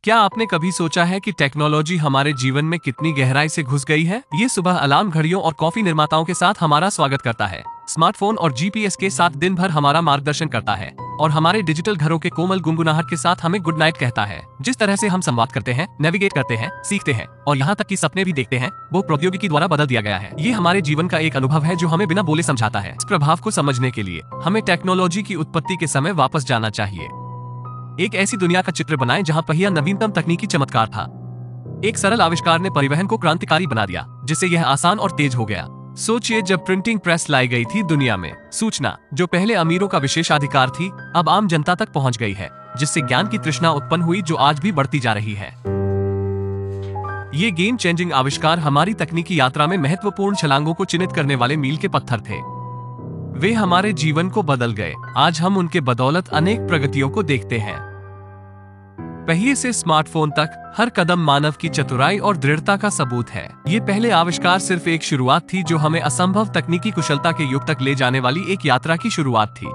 क्या आपने कभी सोचा है कि टेक्नोलॉजी हमारे जीवन में कितनी गहराई से घुस गई है? ये सुबह अलार्म घड़ियों और कॉफी निर्माताओं के साथ हमारा स्वागत करता है। स्मार्टफोन और जीपीएस के साथ दिन भर हमारा मार्गदर्शन करता है और हमारे डिजिटल घरों के कोमल गुनगुनाहट के साथ हमें गुड नाइट कहता है। जिस तरह से हम संवाद करते हैं, नेविगेट करते हैं, सीखते हैं और यहाँ तक कि सपने भी देखते हैं, वो प्रौद्योगिकी द्वारा बदल दिया गया है। ये हमारे जीवन का एक अनुभव है जो हमें बिना बोले समझाता है। इस प्रभाव को समझने के लिए हमें टेक्नोलॉजी की उत्पत्ति के समय वापस जाना चाहिए। एक ऐसी दुनिया का चित्र बनाएं जहां पहिया नवीनतम तकनीकी चमत्कार था। एक सरल आविष्कार ने परिवहन को क्रांतिकारी बना दिया, जिससे यह आसान और तेज हो गया। सोचिए, जब प्रिंटिंग प्रेस लाई गई थी, दुनिया में सूचना, जो पहले अमीरों का विशेषाधिकार थी, अब आम जनता तक पहुंच गई है, जिससे ज्ञान की तृष्णा उत्पन्न हुई जो आज भी बढ़ती जा रही है। ये गेम चेंजिंग आविष्कार हमारी तकनीकी यात्रा में महत्वपूर्ण छलांगों को चिन्हित करने वाले मील के पत्थर थे। वे हमारे जीवन को बदल गए। आज हम उनके बदौलत अनेक प्रगतियों को देखते हैं। पहिए से स्मार्टफोन तक हर कदम मानव की चतुराई और दृढ़ता का सबूत है। ये पहले आविष्कार सिर्फ एक शुरुआत थी जो हमें असंभव तकनीकी कुशलता के युग तक ले जाने वाली एक यात्रा की शुरुआत थी।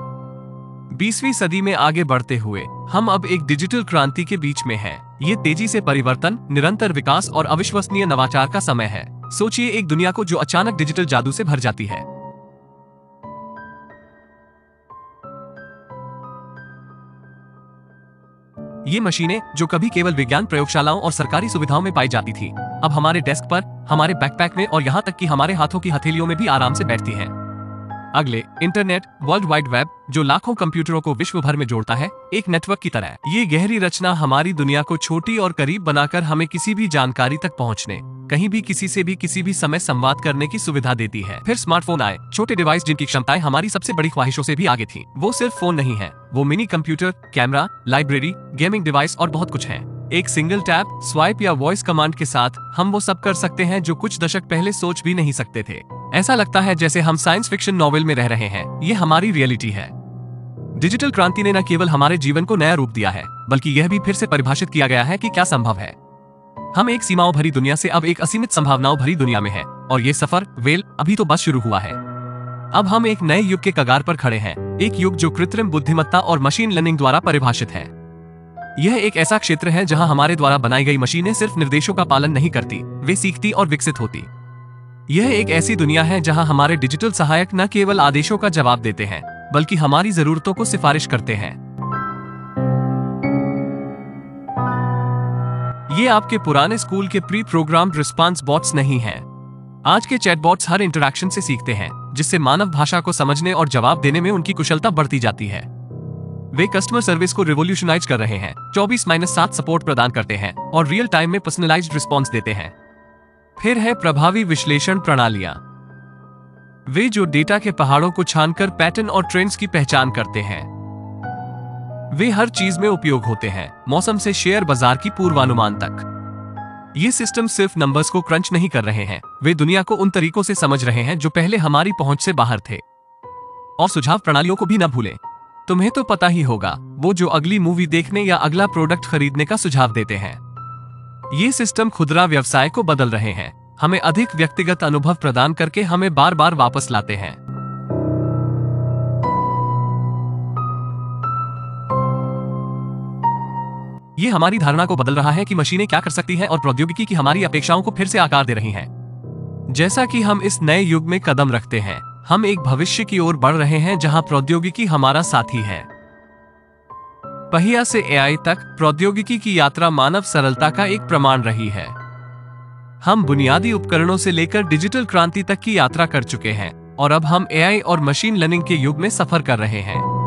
20वीं सदी में आगे बढ़ते हुए हम अब एक डिजिटल क्रांति के बीच में हैं। ये तेजी से परिवर्तन, निरंतर विकास और अविश्वसनीय नवाचार का समय है। सोचिए, एक दुनिया को जो अचानक डिजिटल जादू से भर जाती है। ये मशीनें, जो कभी केवल विज्ञान प्रयोगशालाओं और सरकारी सुविधाओं में पाई जाती थी, अब हमारे डेस्क पर, हमारे बैकपैक में और यहाँ तक कि हमारे हाथों की हथेलियों में भी आराम से बैठती हैं। अगले, इंटरनेट, वर्ल्ड वाइड वेब, जो लाखों कंप्यूटरों को विश्व भर में जोड़ता है, एक नेटवर्क की तरह। ये गहरी रचना हमारी दुनिया को छोटी और करीब बनाकर हमें किसी भी जानकारी तक पहुंचने, कहीं भी किसी से भी किसी भी समय संवाद करने की सुविधा देती है। फिर स्मार्टफोन आए, छोटे डिवाइस जिनकी क्षमताएं हमारी सबसे बड़ी ख्वाहिशों से भी आगे थी। वो सिर्फ फोन नहीं है, वो mini computer, camera, library, gaming device और बहुत कुछ है। एक सिंगल टैप, स्वाइप या वॉइस कमांड के साथ हम वो सब कर सकते हैं जो कुछ दशक पहले सोच भी नहीं सकते थे। ऐसा लगता है जैसे हम साइंस फिक्शन नॉवेल में रह रहे हैं। ये हमारी रियलिटी है। डिजिटल क्रांति ने न केवल हमारे जीवन को नया रूप दिया है, बल्कि यह भी फिर से परिभाषित किया गया है कि क्या संभव है। हम एक सीमाओं भरी दुनिया से अब एक असीमित संभावनाओं भरी दुनिया में हैं, और ये सफर अभी तो बस शुरू हुआ है। अब हम एक नए युग के कगार पर खड़े हैं, एक युग जो कृत्रिम बुद्धिमत्ता और मशीन लर्निंग द्वारा परिभाषित है। यह एक ऐसा क्षेत्र है जहां हमारे द्वारा बनाई गई मशीनें सिर्फ निर्देशों का पालन नहीं करती, वे सीखती और विकसित होती। यह एक ऐसी दुनिया है जहां हमारे डिजिटल सहायक न केवल आदेशों का जवाब देते हैं, बल्कि हमारी जरूरतों को सिफारिश करते हैं। ये आपके पुराने स्कूल के प्री प्रोग्राम्ड रिस्पांस बॉट्स नहीं हैं। आज के चैटबॉट्स हर इंटरैक्शन से सीखते हैं, जिससे मानव भाषा को समझने और जवाब देने में उनकी कुशलता बढ़ती जाती है। वे कस्टमर सर्विस को रिवॉल्यूशनाइज कर रहे हैं, 24/7 सपोर्ट प्रदान करते हैं और रियल टाइम में पर्सनलाइज्ड रिस्पॉन्स देते हैं। फिर है प्रभावी विश्लेषण प्रणालियां। वे जो डेटा के पहाड़ों को छानकर पैटर्न और ट्रेंड्स की पहचान करते हैं। वे हर चीज में उपयोग होते हैं, मौसम से शेयर बाजार की पूर्वानुमान तक। ये सिस्टम सिर्फ नंबर्स को क्रंच नहीं कर रहे हैं, वे दुनिया को उन तरीकों से समझ रहे हैं जो पहले हमारी पहुंच से बाहर थे। और सुझाव प्रणालियों को भी न भूलें। तुम्हें तो पता ही होगा, वो जो अगली मूवी देखने या अगला प्रोडक्ट खरीदने का सुझाव देते हैं। ये सिस्टम खुदरा व्यवसाय को बदल रहे हैं, हमें अधिक व्यक्तिगत अनुभव प्रदान करके हमें बार बार वापस लाते हैं। ये हमारी धारणा को बदल रहा है कि मशीनें क्या कर सकती हैं और प्रौद्योगिकी की हमारी अपेक्षाओं को फिर से आकार दे रही हैं। जैसा कि हम इस नए युग में कदम रखते हैं, हम एक भविष्य की ओर बढ़ रहे हैं जहां प्रौद्योगिकी हमारा साथी है। पहिया से एआई तक प्रौद्योगिकी की यात्रा मानव सरलता का एक प्रमाण रही है। हम बुनियादी उपकरणों से लेकर डिजिटल क्रांति तक की यात्रा कर चुके हैं और अब हम एआई और मशीन लर्निंग के युग में सफर कर रहे हैं।